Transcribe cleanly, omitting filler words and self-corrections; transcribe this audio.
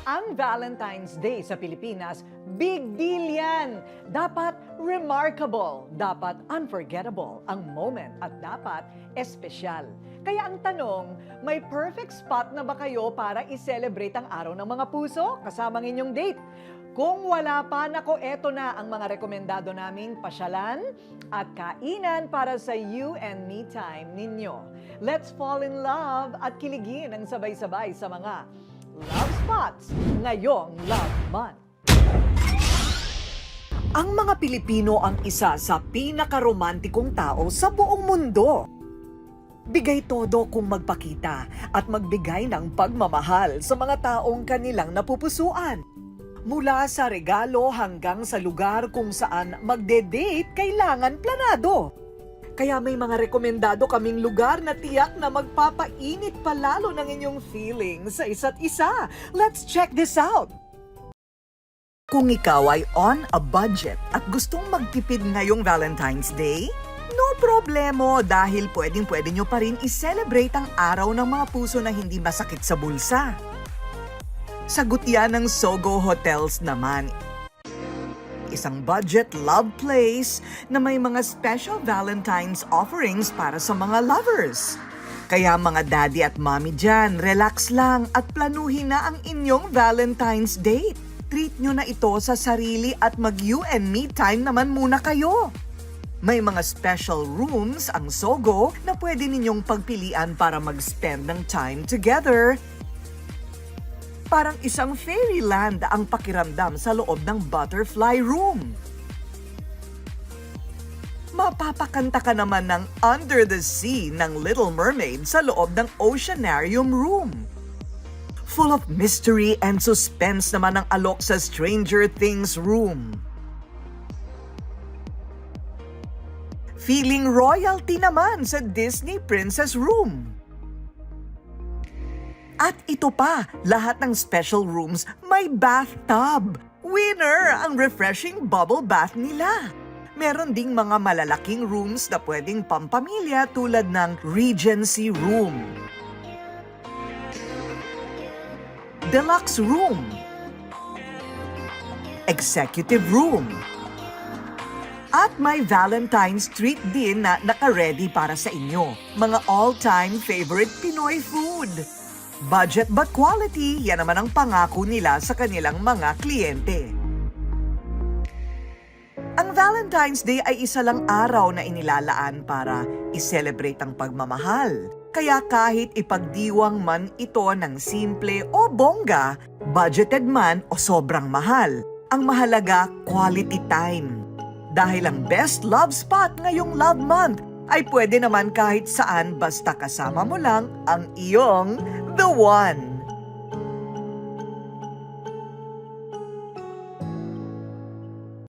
Ang Valentine's Day sa Pilipinas, big deal yan. Dapat remarkable, dapat unforgettable ang moment at dapat espesyal. Kaya ang tanong, may perfect spot na ba kayo para i-celebrate ang araw ng mga puso kasama ng inyong date? Kung wala pa, nako, eto na ang mga rekomendado naming pasyalan at kainan para sa you and me time ninyo. Let's fall in love at kiligin ang sabay-sabay sa mga love spots ngayong Love Month. Ang mga Pilipino ang isa sa pinakaromantikong tao sa buong mundo. Bigay todo kung magpakita at magbigay ng pagmamahal sa mga taong kanilang napupusuan. Mula sa regalo hanggang sa lugar kung saan magde-date, kailangan planado. Kaya may mga rekomendado kaming lugar na tiyak na magpapainit palalo ng inyong feelings sa isa't isa. Let's check this out! Kung ikaw ay on a budget at gustong magtipid ngayong Valentine's Day, no problemo dahil pwedeng-pwede nyo pa rin i-celebrate ang araw ng mga puso na hindi masakit sa bulsa. Sagot yan ng Sogo Hotels naman. Isang budget love place na may mga special Valentine's offerings para sa mga lovers. Kaya mga daddy at mommy dyan, relax lang at planuhin na ang inyong Valentine's date. Treat nyo na ito sa sarili at mag-you and me time naman muna kayo. May mga special rooms ang Sogo na pwede ninyong pagpilian para mag-spend ng time together. Parang isang fairyland ang pakiramdam sa loob ng butterfly room. Mapapakanta ka naman ng Under the Sea ng Little Mermaid sa loob ng Oceanarium room. Full of mystery and suspense naman ang alok sa Stranger Things room. Feeling royalty naman sa Disney Princess room. At ito pa, lahat ng special rooms may bathtub. Winner ang refreshing bubble bath nila. Meron ding mga malalaking rooms na pwedeng pampamilya tulad ng Regency Room, Deluxe Room, Executive Room, at may Valentine's treat din na naka-ready para sa inyo. Mga all-time favorite Pinoy food. Budget but quality, yan naman ang pangako nila sa kanilang mga kliyente. Ang Valentine's Day ay isa lang araw na inilalaan para i-celebrate ang pagmamahal. Kaya kahit ipagdiwang man ito ng simple o bongga, budgeted man o sobrang mahal, ang mahalaga quality time. Dahil ang best love spot ngayong Love Month ay pwede naman kahit saan basta kasama mo lang ang iyong The One.